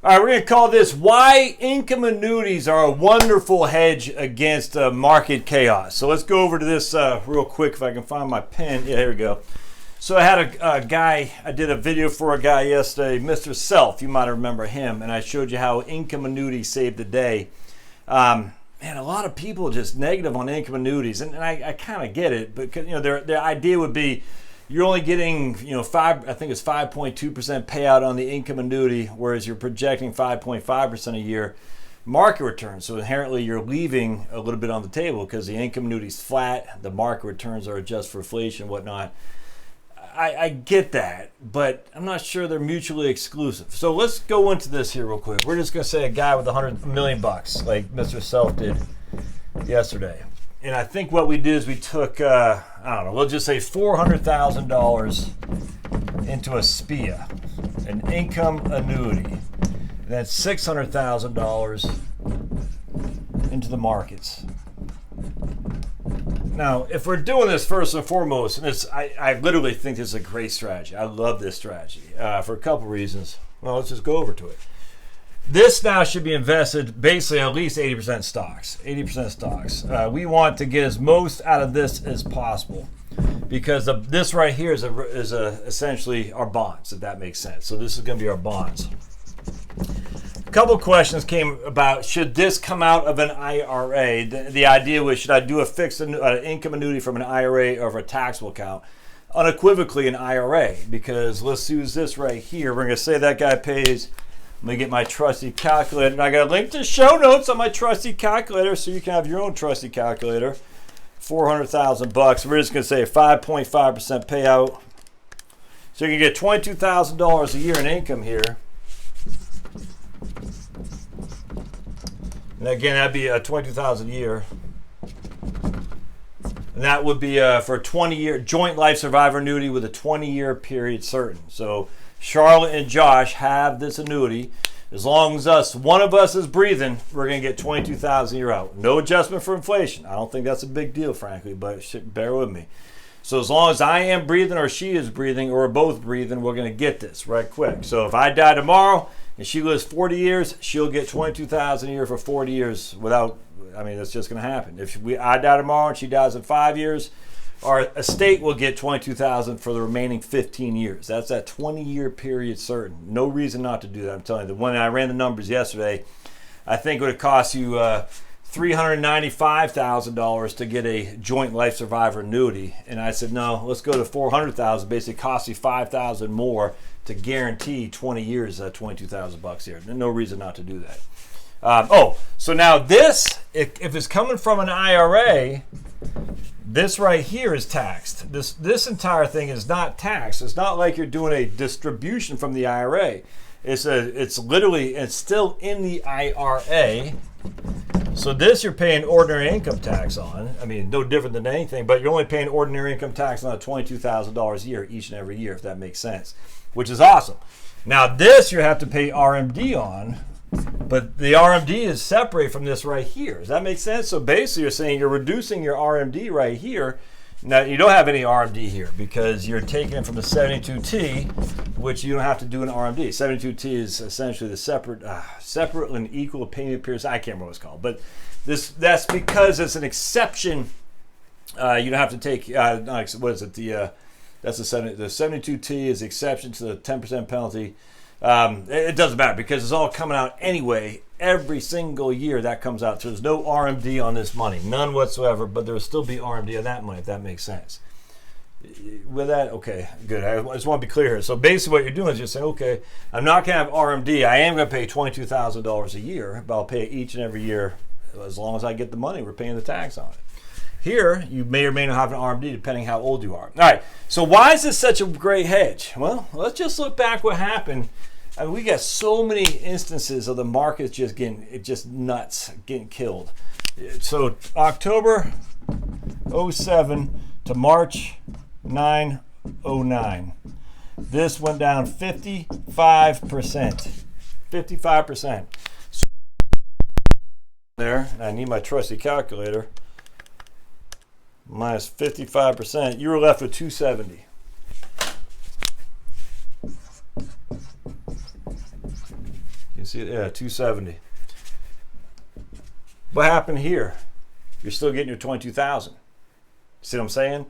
All right, we're going to call this Why Income Annuities Are a Wonderful Hedge Against Market Chaos. So let's go over to this real quick if I can find my pen. Yeah, here we go. So I had a guy, I did a video for a guy yesterday, Mr. Self, you might remember him, and I showed you how income annuities saved the day. Man, a lot of people just negative on income annuities, and I kind of get it, but their idea would be you're only getting, I think it's 5.2% payout on the income annuity, whereas you're projecting 5.5% a year market return. So inherently you're leaving a little bit on the table because the income annuity is flat, the market returns are adjusted for inflation and whatnot. I get that, but I'm not sure they're mutually exclusive. So let's go into this here real quick. We're just going to say a guy with $100 million, like Mr. Self did yesterday. And I think what we did is we took, I don't know, we'll just say $400,000 into a SPIA, an income annuity. And then $600,000 into the markets. Now, if we're doing this first and foremost, and I literally think this is a great strategy. I love this strategy for a couple reasons. Well, let's just go over to it. This now should be invested basically at least 80% stocks. 80% stocks. We want to get as most out of this as possible because this right here is essentially our bonds, if that makes sense. So this is going to be our bonds. A couple questions came about, should this come out of an IRA? The idea was, should I do a fixed income annuity from an IRA or a taxable account? Unequivocally an IRA, because let's use this right here. We're going to say that guy pays, let me get my trusty calculator, and I got a link to show notes on my trusty calculator so you can have your own trusty calculator. $400,000. We're just going to say a 5.5% payout. So you can get $22,000 a year in income here. And again, that'd be $22,000 a year. And that would be for a 20-year joint life survivor annuity with a 20-year period certain. So Charlotte and Josh have this annuity. As long as one of us is breathing, we're going to get $22,000 a year out. No adjustment for inflation. I don't think that's a big deal, frankly, but bear with me. So as long as I am breathing or she is breathing or we're both breathing, we're going to get this right quick. So if I die tomorrow and she lives 40 years, she'll get $22,000 a year for 40 years without, that's just going to happen. If I die tomorrow and she dies in 5 years, our estate will get $22,000 for the remaining 15 years. That's that 20-year period certain. No reason not to do that. I'm telling you, when I ran the numbers yesterday, I think it would have cost you $395,000 to get a joint life survivor annuity. And I said, no, let's go to $400,000. Basically costs you $5,000 more to guarantee 20 years at $22,000 a year. No reason not to do that. So now this, if it's coming from an IRA, this right here is taxed. This entire thing is not taxed. It's not like you're doing a distribution from the IRA. It's still in the IRA. So this you're paying ordinary income tax on. No different than anything, but you're only paying ordinary income tax on $22,000 a year each and every year, if that makes sense, which is awesome. Now this you have to pay RMD on, but the RMD is separate from this right here. Does that make sense? So basically you're saying you're reducing your RMD right here. Now you don't have any RMD here because you're taking it from the 72T, which you don't have to do an RMD. 72T is essentially the separate and equal payment periods. I can't remember what it's called, but that's because it's an exception. You don't have to take what is it? That's the 72T is the exception to the 10% penalty. It doesn't matter because it's all coming out anyway. Every single year that comes out. So there's no RMD on this money, none whatsoever, but there will still be RMD on that money, if that makes sense. With that, okay, good. I just want to be clear here. So basically what you're doing is you're saying, okay, I'm not going to have RMD. I am going to pay $22,000 a year, but I'll pay it each and every year as long as I get the money. We're paying the tax on it. Here, you may or may not have an RMD depending how old you are. All right, so why is this such a great hedge? Well, let's just look back what happened. We got so many instances of the market just getting nuts, getting killed. So October 07 to March 9/09. This went down 55%. 55%. So there, I need my trusty calculator. Minus 55%, you were left with 270. You see it? Yeah, 270. What happened here? You're still getting your 22,000. See what I'm saying?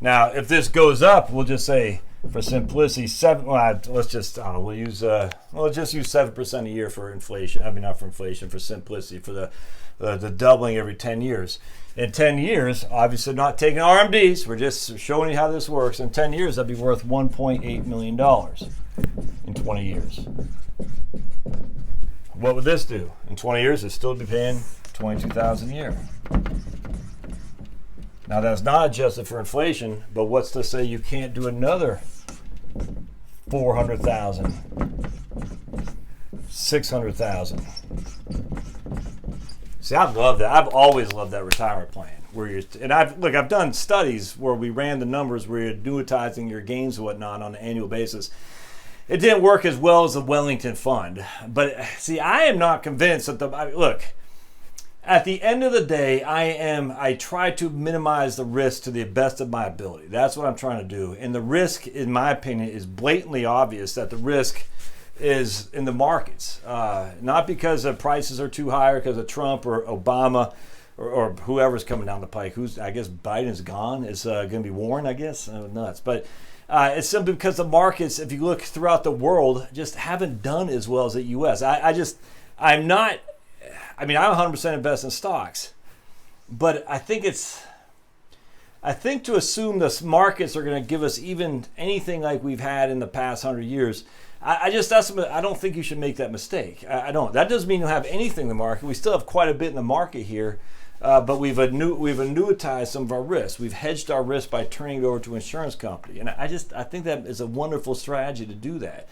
Now, if this goes up, we'll just say, for simplicity, let's just, I don't know, let's just use 7% a year for inflation. I mean, not for inflation, for simplicity, for the doubling every 10 years. In 10 years, obviously not taking RMDs, we're just showing you how this works. In 10 years, that'd be worth $1.8 million in 20 years. What would this do? In 20 years, it'd still be paying $22,000 a year. Now, that's not adjusted for inflation, but what's to say you can't do another 400,000, 600,000? See, I love that. I've always loved that retirement plan. I've done studies where we ran the numbers where you're annuitizing your gains and whatnot on an annual basis. It didn't work as well as the Wellington Fund. But see, I am not convinced that at the end of the day, I try to minimize the risk to the best of my ability. That's what I'm trying to do. And the risk, in my opinion, is blatantly obvious that the risk is in the markets. Not because the prices are too high or because of Trump or Obama or whoever's coming down the pike. I guess Biden's gone. It's going to be Warren, I guess. Nuts. But it's simply because the markets, if you look throughout the world, just haven't done as well as the U.S. I'm 100% invest in stocks, but I think to assume the markets are going to give us even anything like we've had in the past 100 years, I don't think you should make that mistake. I don't. That doesn't mean you'll have anything in the market. We still have quite a bit in the market here, but we've annuitized some of our risks. We've hedged our risk by turning it over to an insurance company, and I think that is a wonderful strategy to do that.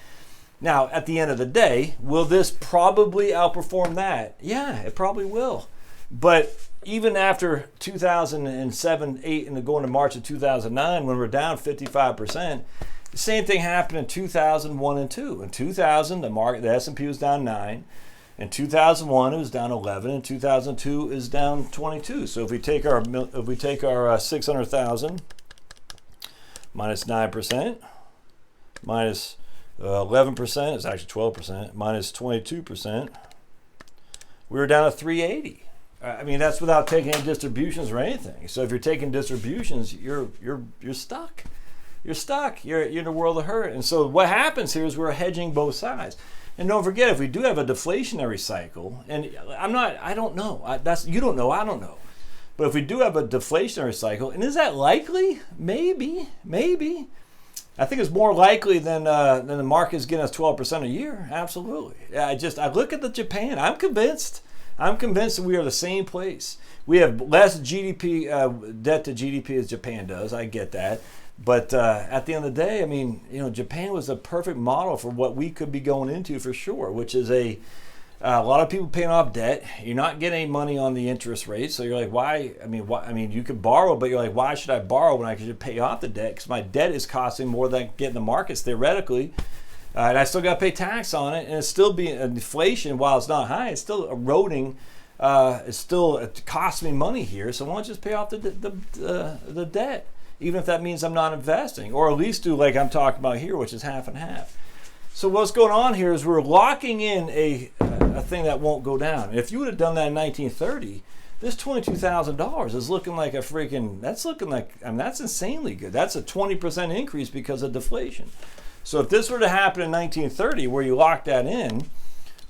Now, at the end of the day, will this probably outperform that? Yeah, it probably will. But even after 2007, 8, and going to March of 2009, when we're down 55%, the same thing happened in 2001 and 2. In 2000, the S&P was down 9. In 2001, it was down 11. In 2002, it was down 22. So if we take our 600,000 minus 9%, minus 11%, it's actually 12%, minus 22%, we were down to 380. I mean, that's without taking any distributions or anything. So if you're taking distributions, you're stuck. You're stuck. You're in a world of hurt. And so what happens here is we're hedging both sides. And don't forget, if we do have a deflationary cycle, and I don't know. You don't know. I don't know. But if we do have a deflationary cycle, and is that likely? Maybe. I think it's more likely than the market's getting us 12% a year. Absolutely. I look at the Japan. I'm convinced that we are the same place. We have less GDP debt to GDP as Japan does. I get that. But at the end of the day, I mean, Japan was a perfect model for what we could be going into for sure, which is a lot of people paying off debt. You're not getting any money on the interest rate. So you're like, why? I mean, you could borrow, but you're like, why should I borrow when I could pay off the debt? Because my debt is costing more than I can get in the markets theoretically. And I still got to pay tax on it. And it's still being inflation, while it's not high, it's still eroding. It costs me money here. So why don't you just pay off the debt? Even if that means I'm not investing, or at least do like I'm talking about here, which is half and half. So what's going on here is we're locking in a thing that won't go down. And if you would have done that in 1930, this $22,000 is looking like that's insanely good. That's a 20% increase because of deflation. So if this were to happen in 1930, where you lock that in,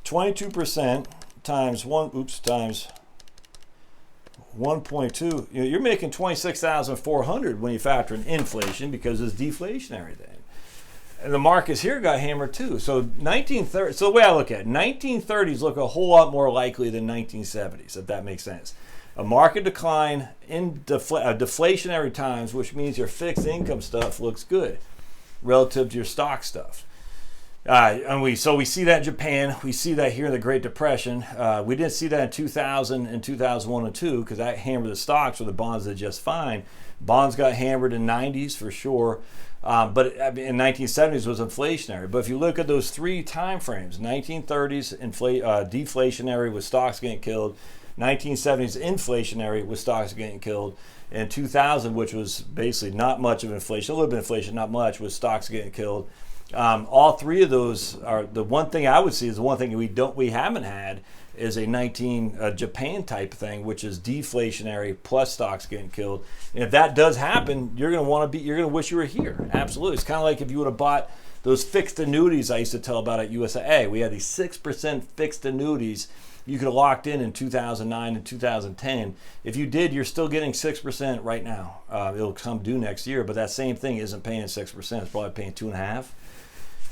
22% times 1.2, you're making 26,400 when you factor in inflation, because it's deflationary then. And the markets here got hammered too. So the way I look at it, 1930s look a whole lot more likely than 1970s, if that makes sense. A market decline in deflationary times, which means your fixed income stuff looks good relative to your stock stuff. And we see that in Japan. We see that here in the Great Depression. We didn't see that in 2000 and 2001 and 2 because that hammered the stocks, where the bonds did just fine. Bonds got hammered in 90s for sure. But in 1970s was inflationary. But if you look at those three time frames, 1930s deflationary with stocks getting killed, 1970s inflationary with stocks getting killed, and 2000, which was basically not much of inflation, a little bit of inflation, not much, with stocks getting killed. All three of those are the one thing I would see is the one thing we haven't had is a 19 Japan type thing, which is deflationary plus stocks getting killed. And if that does happen, you're going to wish you were here. Absolutely. It's kind of like if you would have bought those fixed annuities I used to tell about at USAA. We had these 6% fixed annuities you could have locked in 2009 and 2010. If you did, you're still getting 6% right now. It'll come due next year, but that same thing isn't paying 6%. It's probably paying 2.5%.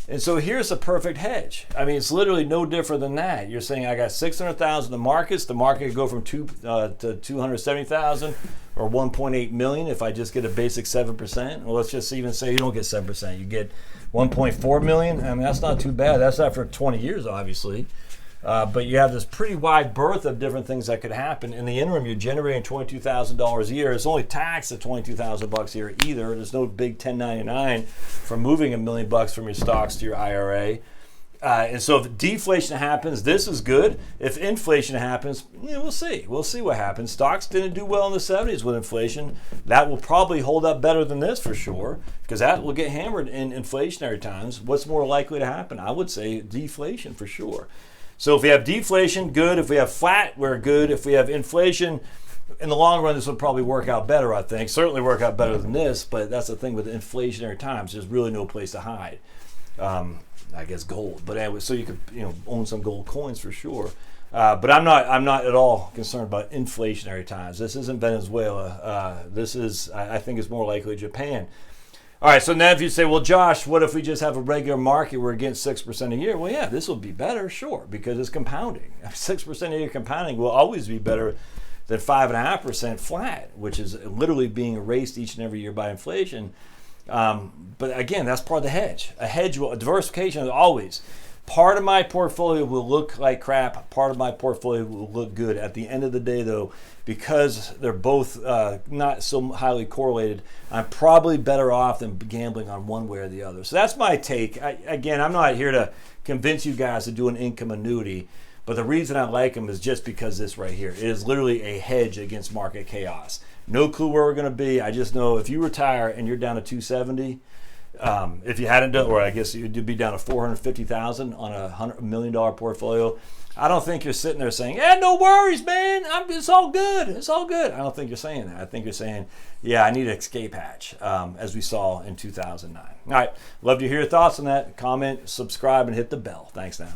And so here's a perfect hedge. I mean, it's literally no different than that. You're saying I got 600,000 in the markets. The market could go from to 270,000 or 1.8 million if I just get a basic 7%. Well, let's just even say you don't get 7%. You get 1.4 million. I mean, that's not too bad. That's not for 20 years, obviously. But you have this pretty wide berth of different things that could happen. In the interim, you're generating $22,000 a year. It's only taxed at $22,000 a year either. There's no big 1099 for moving $1 million from your stocks to your IRA. And so if deflation happens, this is good. If inflation happens, we'll see. We'll see what happens. Stocks didn't do well in the 70s with inflation. That will probably hold up better than this for sure, because that will get hammered in inflationary times. What's more likely to happen? I would say deflation for sure. So if we have deflation, good. If we have flat, we're good. If we have inflation, in the long run, this will probably work out better, I think. Certainly work out better than this, but that's the thing with inflationary times. There's really no place to hide. I guess gold. But anyway, so you could own some gold coins for sure. But I'm not at all concerned about inflationary times. This isn't Venezuela. This is, I think it's more likely Japan. All right, so now if you say, well, Josh, what if we just have a regular market where we're getting 6% a year? Well, yeah, this will be better, sure, because it's compounding. 6% a year compounding will always be better than 5.5% flat, which is literally being erased each and every year by inflation. But again, that's part of the hedge. Diversification is always. Part of my portfolio will look like crap. Part of my portfolio will look good. At the end of the day, though, because they're both not so highly correlated, I'm probably better off than gambling on one way or the other. So that's my take. Again, I'm not here to convince you guys to do an income annuity, but the reason I like them is just because this right here. It is literally a hedge against market chaos. No clue where we're going to be. I just know if you retire and you're down to 270, if you hadn't done, or I guess you'd be down to 450,000 on a $100 million portfolio. I don't think you're sitting there saying, "Yeah, no worries, man. It's all good. It's all good." I don't think you're saying that. I think you're saying, "Yeah, I need an escape hatch," as we saw in 2009. All right, love to hear your thoughts on that. Comment, subscribe, and hit the bell. Thanks now.